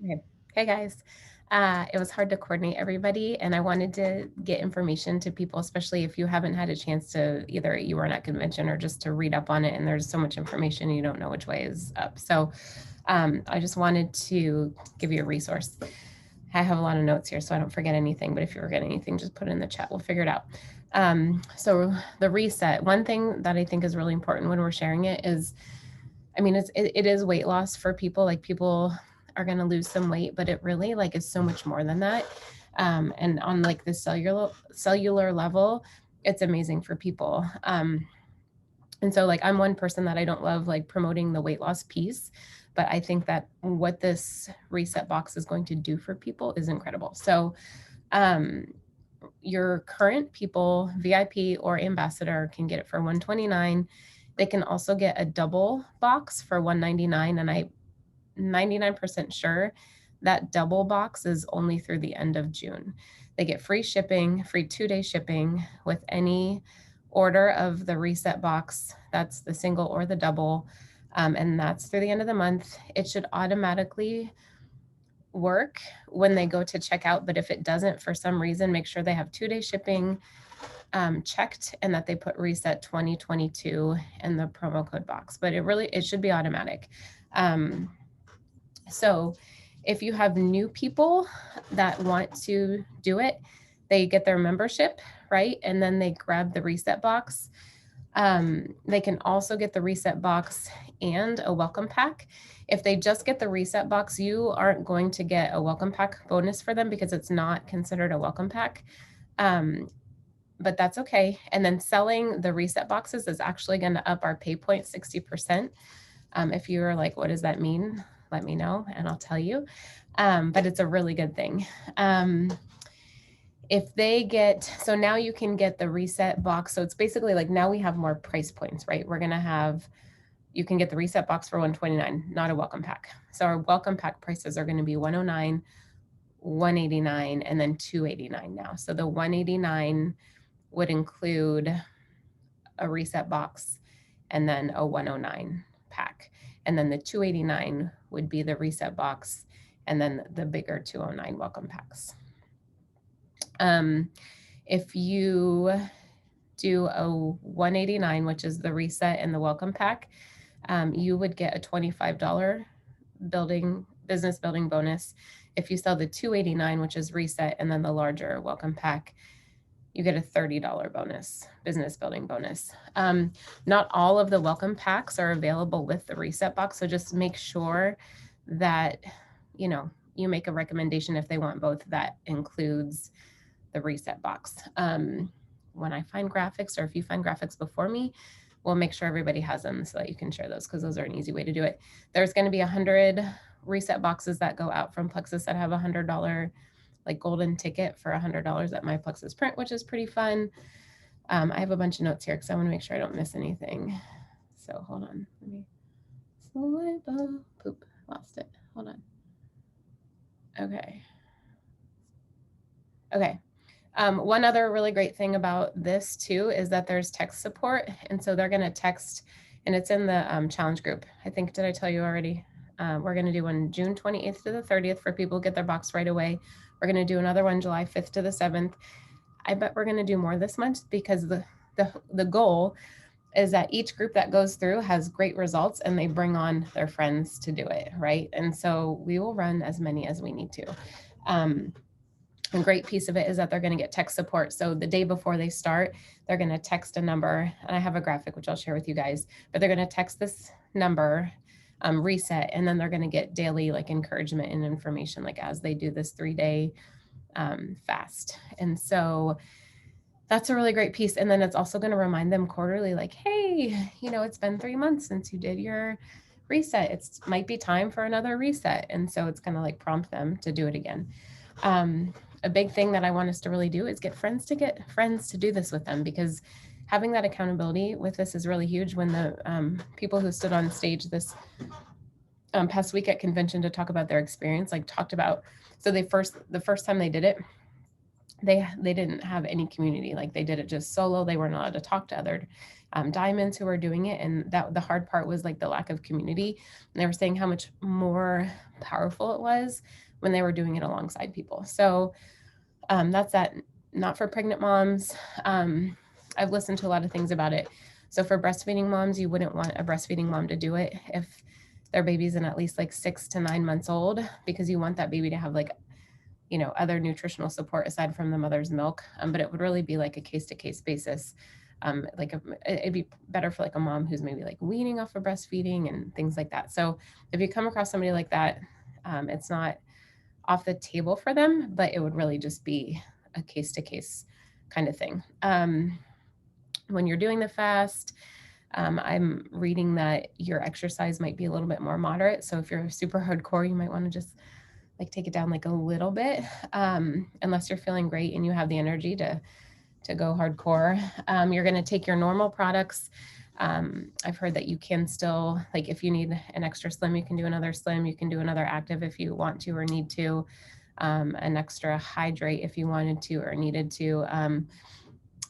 Okay. Hey guys. It was hard to coordinate everybody, and I wanted to get information to people, especially if you haven't had a chance to either you weren't at convention or just to read up on it. And there's so much information you don't know which way is up. So I just wanted to give you a resource. I have a lot of notes here, so I don't forget anything. But if you forget anything, just put it in the chat. We'll figure it out. So the reset. One thing that I think is really important when we're sharing it is, I mean, it is weight loss for people. Like people are going to lose some weight, but it really like is so much more than that. And on like the cellular level, it's amazing for people. And so like I'm one person that I don't love like promoting the weight loss piece, but I think that what this reset box is going to do for people is incredible. So um, your current people, VIP or ambassador, can get it for $129. They can also get a double box for $199, and I'm 99% sure that double box is only through the end of June. They get free shipping, free 2-day shipping with any order of the reset box. That's the single or the double, and that's through the end of the month. It should automatically work when they go to checkout, but if it doesn't for some reason, make sure they have 2-day shipping checked and that they put reset 2022 in the promo code box. But it should be automatic. So if you have new people that want to do it, they get their membership, right? And then they grab the reset box. They can also get the reset box and a welcome pack. If they just get the reset box, you aren't going to get a welcome pack bonus for them because it's not considered a welcome pack. But that's okay. And then selling the reset boxes is actually going to up our pay point 60%. If you're like, what does that mean? Let me know and I'll tell you. But it's a really good thing. If they get, so now you can get the reset box. So it's basically like now we have more price points, right? We're going to have, you can get the reset box for $129, not a welcome pack. So our welcome pack prices are going to be $109, $189, and then $289 now. So the $189 would include a reset box and then a $109 pack. And then the $289 would be the reset box and then the bigger $209 welcome packs. If you do a $189, which is the reset and the welcome pack, you would get a $25 business building bonus. If you sell the $289, which is reset, and then the larger welcome pack, you get a $30 bonus, business building bonus. Not all of the welcome packs are available with the reset box. So just make sure that, you know, you make a recommendation if they want both that includes the reset box. When I find graphics, or if you find graphics before me, we'll make sure everybody has them so that you can share those because those are an easy way to do it. There's going to be 100 reset boxes that go out from Plexus that have $100 like golden ticket for $100 at my Plexus print, which is pretty fun. I have a bunch of notes here because I want to make sure I don't miss anything. So hold on, let me poop, lost it. Hold on. Okay. One other really great thing about this too is that there's text support. And so they're going to text, and it's in the challenge group. I think, did I tell you already? We're going to do one June 28th to the 30th for people to get their box right away. We're going to do another one July 5th to the 7th. I bet we're going to do more this month because the goal is that each group that goes through has great results and they bring on their friends to do it, right? And so we will run as many as we need to. A great piece of it is that they're going to get text support. So the day before they start, they're going to text a number, and I have a graphic which I'll share with you guys, but they're going to text this number, reset, and then they're going to get daily like encouragement and information like as they do this 3-day fast. And so that's a really great piece. And then it's also going to remind them quarterly, like, hey, you know, it's been 3 months since you did your reset. It might be time for another reset. And so it's going to like prompt them to do it again. A big thing that I want us to really do is get friends to do this with them, because having that accountability with this is really huge. When the people who stood on stage this past week at convention to talk about their experience, like talked about, so the first time they did it, they didn't have any community. Like they did it just solo. They weren't allowed to talk to other diamonds who were doing it. And that the hard part was like the lack of community. And they were saying how much more powerful it was when they were doing it alongside people. So that's that. Not for pregnant moms. I've listened to a lot of things about it. So for breastfeeding moms, you wouldn't want a breastfeeding mom to do it if their baby's in at least like 6 to 9 months old, because you want that baby to have like, you know, other nutritional support aside from the mother's milk. But it would really be like a case to case basis. It'd be better for like a mom who's maybe like weaning off of breastfeeding and things like that. So if you come across somebody like that, it's not off the table for them, but it would really just be a case to case kind of thing. When you're doing the fast, I'm reading that your exercise might be a little bit more moderate. So if you're super hardcore, you might want to just like take it down like a little bit, unless you're feeling great and you have the energy to go hardcore. You're going to take your normal products. I've heard that you can still, like if you need an extra slim, you can do another slim, you can do another active if you want to or need to, an extra hydrate if you wanted to or needed to.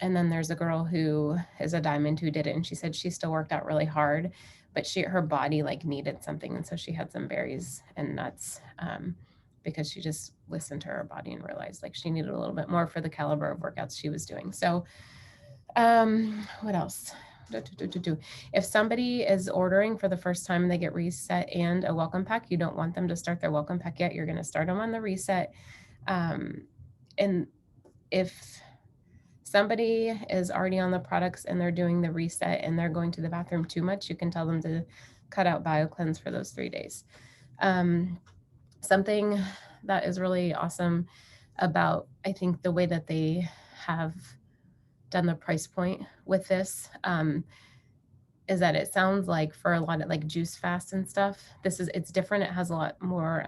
And then there's a girl who is a diamond who did it, and she said she still worked out really hard, but her body like needed something, and so she had some berries and nuts, because she just listened to her body and realized like she needed a little bit more for the caliber of workouts she was doing. So what else? If somebody is ordering for the first time, they get reset and a welcome pack. You don't want them to start their welcome pack yet. You're going to start them on the reset. And if somebody is already on the products and they're doing the reset and they're going to the bathroom too much, you can tell them to cut out BioCleanse for those 3 days. Something that is really awesome about, I think, the way that they have done the price point with this, is that it sounds like for a lot of like juice fasts and stuff, it's different. It has a lot more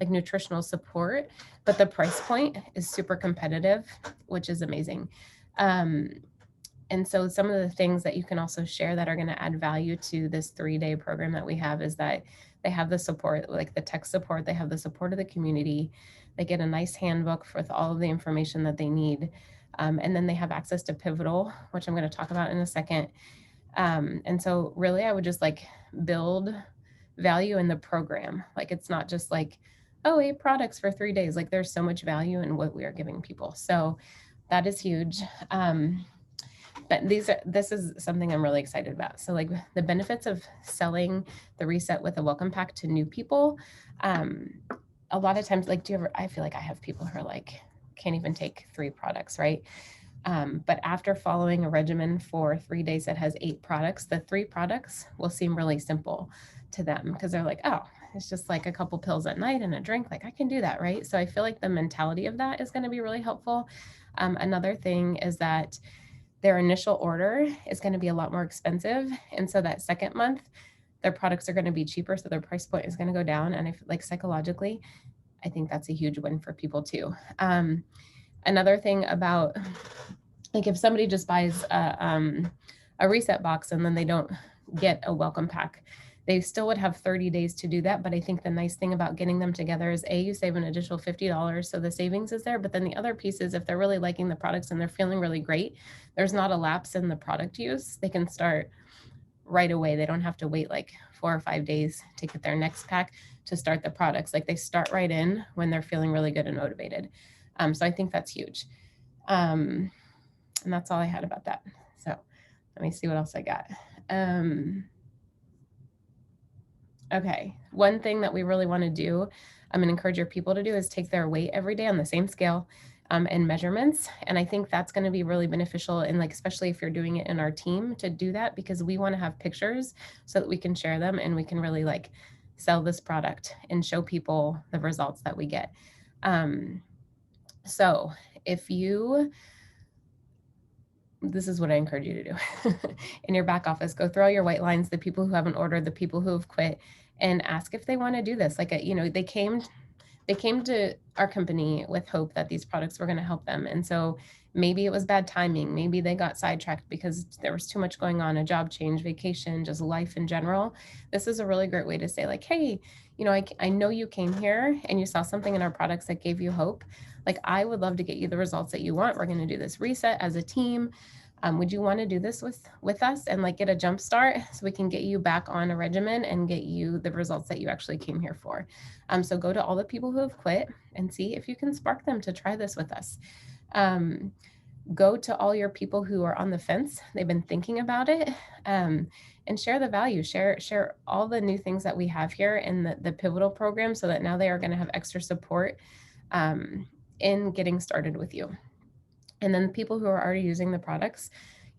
like nutritional support, but the price point is super competitive, which is amazing. And so some of the things that you can also share that are going to add value to this 3-day program that we have is that they have the support, like the tech support, they have the support of the community, they get a nice handbook with all of the information that they need. And then they have access to Pivotal, which I'm going to talk about in a second. And so really I would just like build value in the program. Like it's not just like, oh, 8 products for 3 days. Like there's so much value in what we are giving people. So that is huge. But this is something I'm really excited about. So like the benefits of selling the reset with a welcome pack to new people. A lot of times, like, I feel like I have people who are like, can't even take 3 products, right? But after following a regimen for 3 days that has 8 products, the 3 products will seem really simple to them because they're like, oh, it's just like a couple pills at night and a drink. Like I can do that, right? So I feel like the mentality of that is going to be really helpful. Another thing is that their initial order is going to be a lot more expensive. And so that second month, their products are going to be cheaper. So their price point is going to go down. And if like psychologically, I think that's a huge win for people too. Another thing about like if somebody just buys a reset box and then they don't get a welcome pack, they still would have 30 days to do that. But I think the nice thing about getting them together is you save an additional $50. So the savings is there. But then the other piece is if they're really liking the products and they're feeling really great, there's not a lapse in the product use. They can start right away. They don't have to wait like 4 or 5 days to get their next pack to start the products. Like they start right in when they're feeling really good and motivated. So I think that's huge. And that's all I had about that. So let me see what else I got. Okay, one thing that we really want to do, I'm going to encourage your people to do is take their weight every day on the same scale and measurements. And I think that's going to be really beneficial, and like especially if you're doing it in our team, to do that, because we want to have pictures so that we can share them and we can really like sell this product and show people the results that we get. So if this is what I encourage you to do in your back office, go through all your white lines, the people who haven't ordered, the people who have quit, and ask if they want to do this. Like, they came to our company with hope that these products were going to help them. And so Maybe it was bad timing. Maybe they got sidetracked because there was too much going on, a job change, vacation, just life in general. This is a really great way to say like, hey, I know you came here and you saw something in our products that gave you hope. Like, I would love to get you the results that you want. We're going to do this reset as a team. Would you want to do this with us and like get a jump start so we can get you back on a regimen and get you the results that you actually came here for? So go to all the people who have quit and see if you can spark them to try this with us. Go to all your people who are on the fence. They've been thinking about it, and share the value, share all the new things that we have here in the pivotal program, so that now they are going to have extra support in getting started with you. And then people who are already using the products,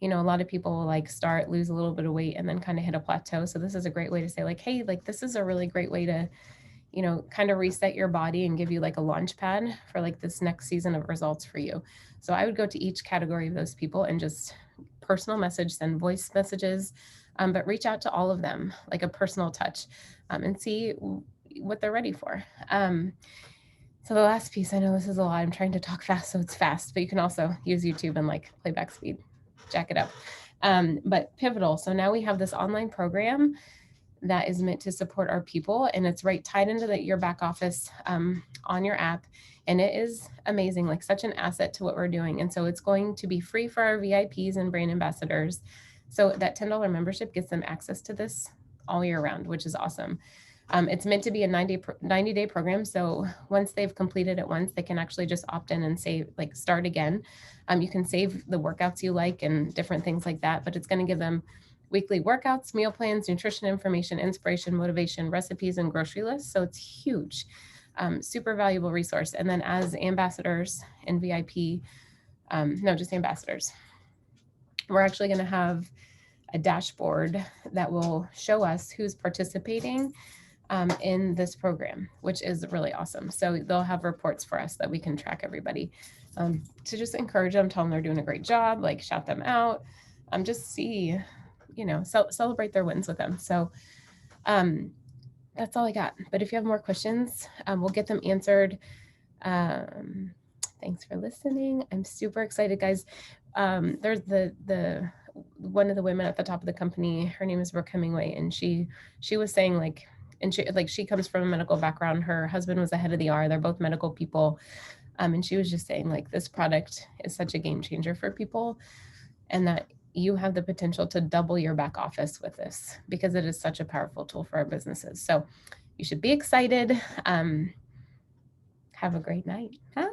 a lot of people will like start, lose a little bit of weight, and then kind of hit a plateau. So this is a great way to say like, hey, like this is a really great way to, kind of reset your body and give you like a launch pad for like this next season of results for you. So I would go to each category of those people and just personal message, send voice messages, but reach out to all of them, like a personal touch, and see what they're ready for. So the last piece, I know this is a lot. I'm trying to talk fast, so it's fast, but you can also use YouTube and like playback speed, jack it up. But pivotal. So now we have this online program that is meant to support our people, and it's right tied into your back office on your app, and it is amazing, like such an asset to what we're doing. And so it's going to be free for our VIPs and brand ambassadors. So that $10 membership gets them access to this all year round, which is awesome. It's meant to be a 90-day program. So once they've completed it once, they can actually just opt in and say, like, start again. You can save the workouts you like and different things like that, but it's going to give them weekly workouts, meal plans, nutrition information, inspiration, motivation, recipes, and grocery lists. So it's huge, super valuable resource. And then as ambassadors and VIP, no, just ambassadors, we're actually going to have a dashboard that will show us who's participating in this program, which is really awesome. So they'll have reports for us that we can track everybody, to just encourage them, tell them they're doing a great job, like shout them out, just see, celebrate their wins with them. So that's all I got. But if you have more questions, we'll get them answered. Thanks for listening. I'm super excited, guys. There's the one of the women at the top of the company, her name is Brooke Hemingway, and she was saying like, and she comes from a medical background. Her husband was the head of the R. They're both medical people. And she was just saying like, this product is such a game changer for people, and that you have the potential to double your back office with this, because it is such a powerful tool for our businesses. So you should be excited. Have a great night. Huh?